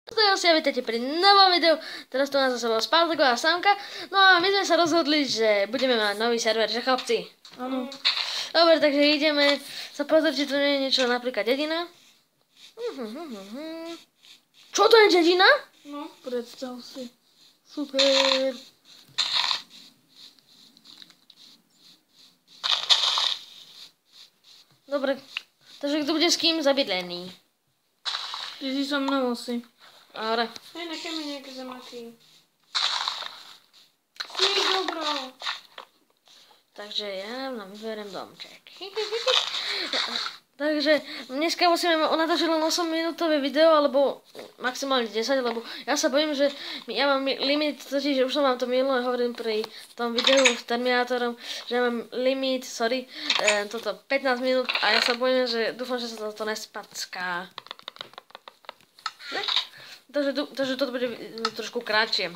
Zdravím, vítajte pri novom videu, teraz tu nás zase bol Spartaková Samka, no a my sme sa rozhodli, že budeme mať nový server, že chlapci? Áno. Dobre, takže ideme sa pozrieť, či tu nie je niečo, napríklad dedina. Čo to je dedina? No, predstav si. Super. Dobre, takže kto bude s kým zabydlený? Ty si so mnou asi. Dobre. Hej, necháme nejaké zemaky. Sníh dobro. Takže ja nám vyberiem domček. Takže dneska musíme natočiť len 8 minútové video, alebo maximálne 10, lebo ja sa bojím, že ja mám limit, totiž už som vám to minulé hovorím pri tom videu s Terminátorom, že ja mám limit, toto 15 minút a ja sa bojím, že dúfam, že sa to nespacká. Ne? Takže toto bude trošku krátšie.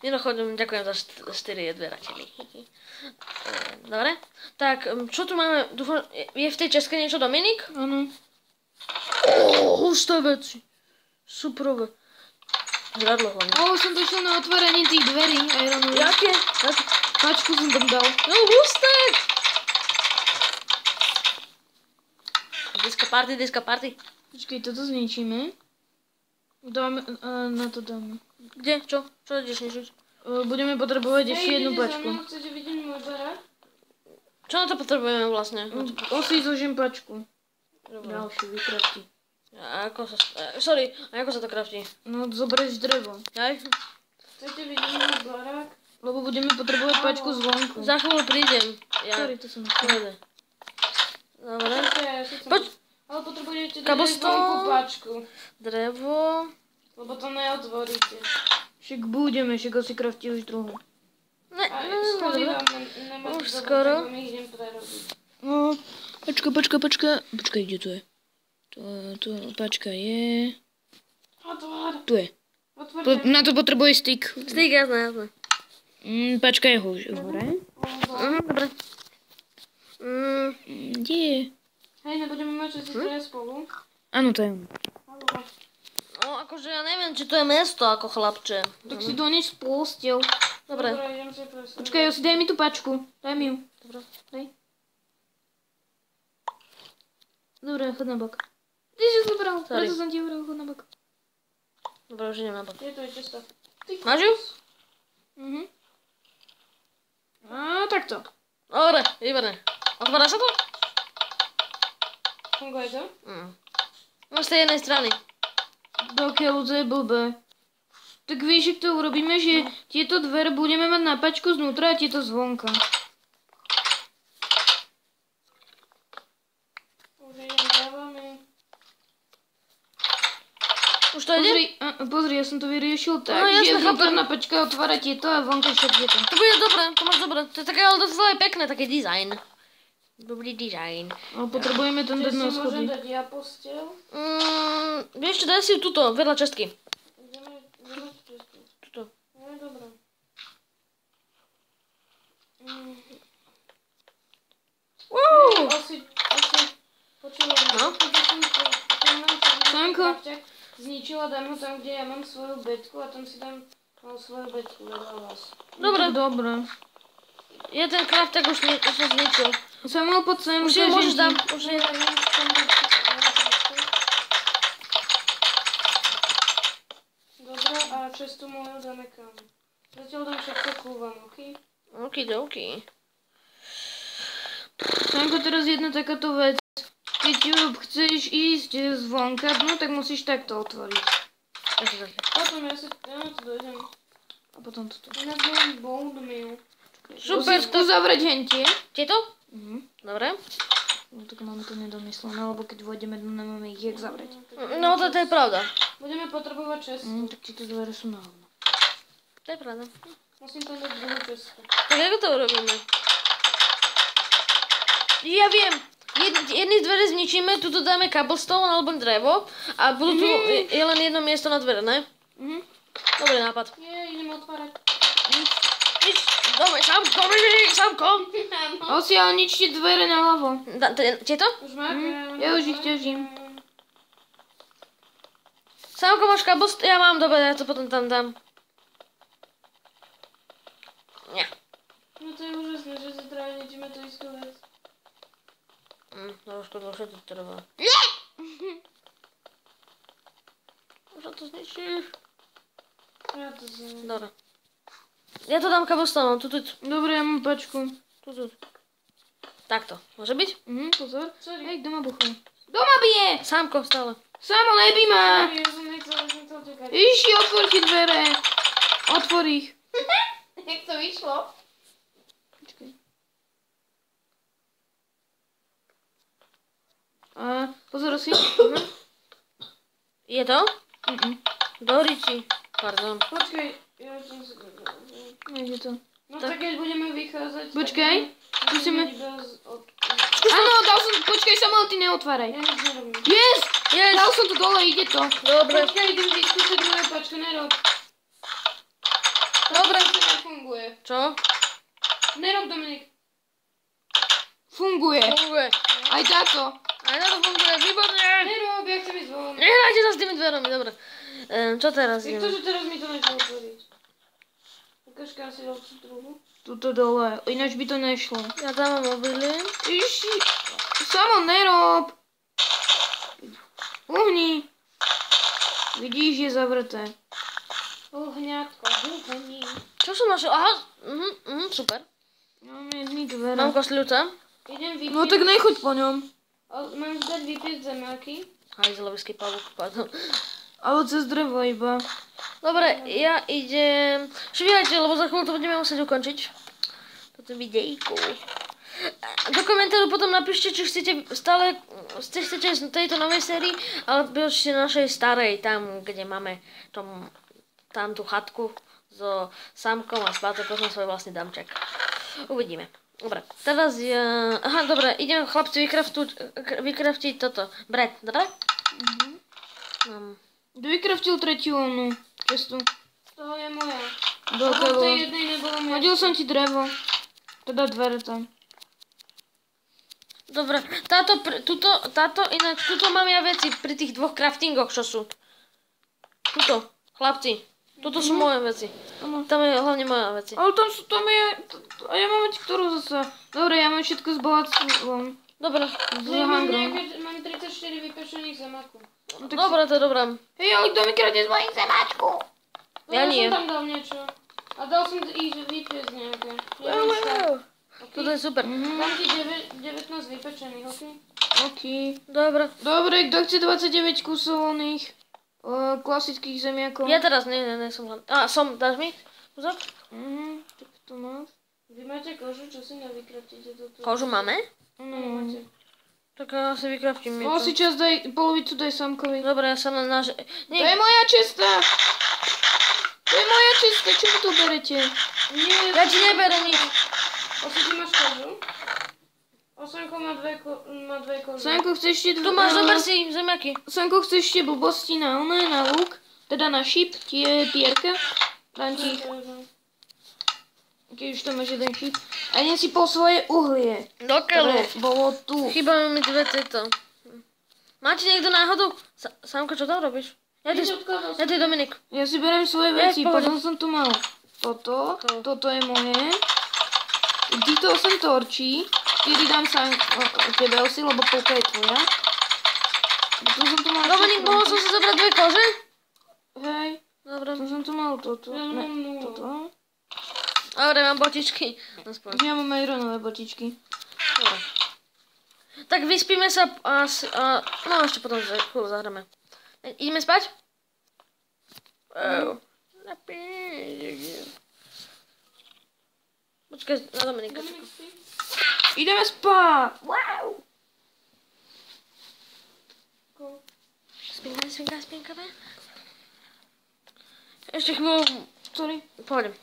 Mimochodom, ďakujem za 4 odberateľi. Dobre. Tak, čo tu máme? Dúfam, je v tej českej niečo Dominik? Áno. Husté veci. Superové. Žradlo hlavne. Už som došla na otváranie tých dverí. Jaké? Pačku som tam dal. No, husté! Diska party. Počkej, toto zničíme. Dáme, na to dáme. Kde? Čo? Čo ideš ničiť? Budeme potrebovať ešte jednu pačku. Chcete vidieť môj barák? Čo na to potrebujeme vlastne? Osy zožím pačku. Dobre. Ďalšie vykrafti. A ako sa to kraftí? No, zoberieš drevo. Aj? Chcete vidieť môj barák? Lebo budeme potrebovať pačku zvonku. Za chvíľu prídem. Sorry, to som Dobre. Dobre. Ale potrebujete Kaboston. zvonku pačku. Drevo. Lebo to neotvoríte. Však budeme, však asi krafti už druhú. Ne, A no, schody dobre. vám nemáte Už dobre, skoro. tak vám ich idem prerobiť. No, počkaj, kde to je? To pačka je... Otvor. Tu je. Otvorte. Na to potrebuje styk. Styk, jasné. Pačka je hore. Dobre. Kde je? Hej, nebudeme mať všetci teraz spolu. Áno, to je. Haló. No, akože ja neviem, či to je mesto ako chlapče. Tak si donež spôstil. Dobre. Dobre, idem si presúť. Počkaj, Josi, daj mi tú pačku. Daj mi ju. Dobre. Daj. Dobre, chod na bok. Ty si zobral, Sorry. preto som ti hovoril, chod na bok. Dobre, už idem na bok. Je to je čisto. Máš ju? A takto. Dobre, výborné. Otvára sa to? Funguje to? No z tej jednej strany. Dokiaľ to je blbé. Tak vieš, jak to urobíme, že tieto dvere budeme mať na pačku znútra a tieto zvonka. Už idem za vami. Už to ide? Pozri, ja som to vyriešil tak, No, jasne, že vnútorná pačka otvára tieto a vonka však tieto. To bude dobré, to máš dobré. To je také, ale to je pekné, taký dizajn. Dobrý dizajn. Ale potrebujeme tam dať na Čiže si môžem schody. dať ja postel. Vieš čo, daj si ju tuto, vedľa čestky. Ideme čisto. Tuto. No je dobré. Wow! Asi, počúvaj. No? Sanko. Zničila, dám ho tam, kde ja mám svoju bedku a tam si dám svoju bedku vedľa vás. Dobre, Dobre. ja ten kraftek už som zničil. Samuel, poď sem. Už si ju môžeš dám, už je. Dobre, a čestu moju dáme kam. Zatiaľ dám všetko ku vám, okej? Okidoki. Sanko, teraz jedna takáto vec. Keď chceš ísť zvonka, no tak musíš takto otvoriť. Potom ja na to dojdem. A potom toto. Inak mám bone meal. Super, Musíš tu zavrieť hentie. Tieto? Dobre. No tak máme to nedomyslené, lebo keď vojdeme, nemáme ich jak zavrieť. No to je pravda. Budeme potrebovať čestu. Tak tieto dvere sú na hovno. To je pravda. Musím tam dať druhú čestu. Tak ako to urobíme? Ja viem. Jedny dvere zničíme, tuto dáme cobblestone alebo drevo a budú tu je len jedno miesto na dvere, ne? Dobrý nápad. Idem otvárať. Nič, Dominik, Samko. Osi, ale ničte dvere na ľavo. Tieto? Už máte? Ja už ich ťažím. Samko, máš kabust? Ja mám, dobre, ja to potom tam dám. Nie. No to je úžasné, že si práve ničíme to istú vec. Trošku dlhšie to trvá. Už to zničíš. Ja to znam. Dobre. Ja to dám kabustonom, tu. Dobre, ja mám pačku. Tu. Takto, môže byť? Pozor. Sorry. Hej, kto ma buchol? Kto ma bije? Sámko, stále. Samo, nebij ma! Ja som nechcel utekať. Iši, otvor ti dvere. Otvor ich. Jak to vyšlo? Počkaj. A pozor si. Je to? Doriči. Pardon. Počkaj, ja som si... Nejde to. No tak keď budeme vychádzať... Počkaj, musíme... Bez... Áno, dal som... Počkaj, Samuel, ty neotváraj. Ja nič nerobím. Yes! Yes! Dal som to dole, ide to. Dobre. Počkaj, idem vyskúšať moje pačku, nerob. Dobre. To nefunguje. Čo? Nerob, Dominik. Funguje. Funguje. Aj táto. Aj na to funguje, výborne. Nerob, ja chcem ísť von. Nehrajte sa s tými dverami, dobre. Čo teraz Jak to, ideme? že teraz mi to nešlo otvoriť? Ukážka si dal tú druhú. Tuto dole, ináč by to nešlo. Ja dávam mobily. Iši. Samo, nerob. Uhni. Vidíš, je zavreté. Uhňatko, uhni. Čo som našiel? Aha, super. Mám jedný dvere. Mám kosľúca. Idem vypiť. No tak nechoď po ňom. Mám zdať vypiť zemáky. Hajzlovský pavúk, pardon. Ale cez drevo iba. Dobre, ja idem... Švíhajte, lebo za chvíľu to budeme musieť ukončiť. Toto videjko. Do komentáru potom napíšte, či chcete stále z tejto novej sérii, alebo ešte našej starej, tam, kde máme tam tú chatku so Samkom a s Pátekom svoj vlastný damček. Uvidíme. Dobre, teraz ja... Aha, dobre, idem chlapci vykraftiť toto. Brett, dobre? Kto vykraftil tretiu onu cestu? To je moja. Do Lebo v tej jednej nebolo moja. Hodil som ti drevo. Teda dvere tam. Dobre, tuto mám ja veci pri tých dvoch craftingoch, čo sú. Tuto, chlapci. Toto sú moje veci. Áno. Tam je hlavne moja veci. Ale tam je... A ja mám mať ktorú zase. Dobre, ja mám všetko s bohatstvom. Dobre, Mám 34 vypečených zemákov. No, tak dobre, to je dobré. Hej, ale kto mi kradne z mojich zemáčku? Ja nie. som tam dal niečo. A dal som ich vypiesť nejaké. Toto je super. Dám ti 19 vypečených, ok? OK. Dobre. Dobre, kto chce 29 kusov oných klasických zemiakov? Ja teraz, nie, som hlavne. Dáš mi? Pozor. Tak to máš. Vy máte kožu, čo si nevykraftíte toto? Kožu máme? Nemáte. Tak ja si vykraftím No si niečo. čas daj, polovicu daj Samkovi. Dobre, ja sa na náš... To je moja česta! To je moja česta, čo mi tu berete? Nie, Ja ti neberem nič. Osi, ty máš kožu? Osenko má dve kože. Sanko, chceš ešte... Tu máš, zober si zemiaky. Sanko, chceš ešte blbosti na oné, na luk? Teda na šip, tie pierka? Dám ti ich. Keď už tam máš jeden šip. A idem si po svoje uhlie. Do keľu. Ktoré bolo tu. Chýba mi dve tieto. Máte niekto náhodu? Sámko, čo tam robíš? Ja tu je Dominik. Ja si beriem svoje Ja, veci, v pohode. potom som tu mal toto je moje. Týchto 8 torčí, 4 dám sa tebe osi, lebo polka je tvoja. Potom som tu mal Dominik, mohol som si zobrať dve kože? Hej, Dobre. potom som tu mal toto. Ja Ne, mám nulu. toto. Dobre, mám botičky. Aspoň. Ja mám aj ronové botičky. Dobre. Tak vyspíme sa no ešte potom chvíľu zahráme. Ideme spať? Počkaj, na Dominika. Ideme spať! Wow! Spínkame. Ešte chvíľu, Sorry. pohodem.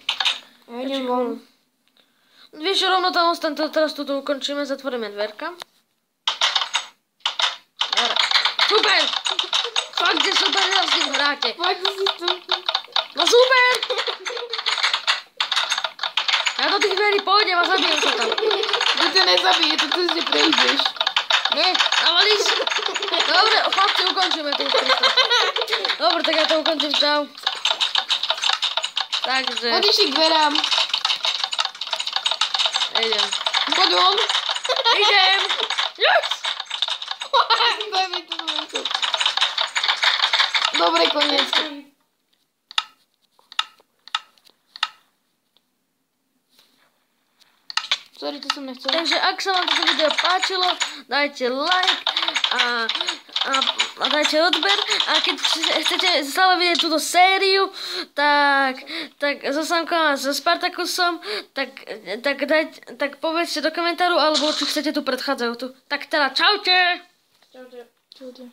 Ja idem von. Vieš, rovno tam ostaň, teraz toto ukončíme, zatvoríme dverka. Dobre. Super! Fakt, že super, že s tým hráte. Fakt, že si to... No super! Ja do tých dverí pôjdem a zabijem sa tam. To ťa nezabije, to cez prejdeš. Nie, navalíš. Dobre, chlapci, ukončíme tú prístavu. Dobre, tak ja to ukončím, čau. Takže... Odiši k dverám. Idem. Poď von. Idem! Yes! Daj mi to momentu. Dobre, koniec. Sorry, to som nechcel. Takže ak sa vám toto video páčilo, dajte like a dajte odber. A keď chcete stále vidieť túto sériu, tak so Samkom a so Spartakusom, tak povedzte do komentáru, alebo či chcete tú predchádzajúcu. Tak teda čaute! Čaute. Čaute.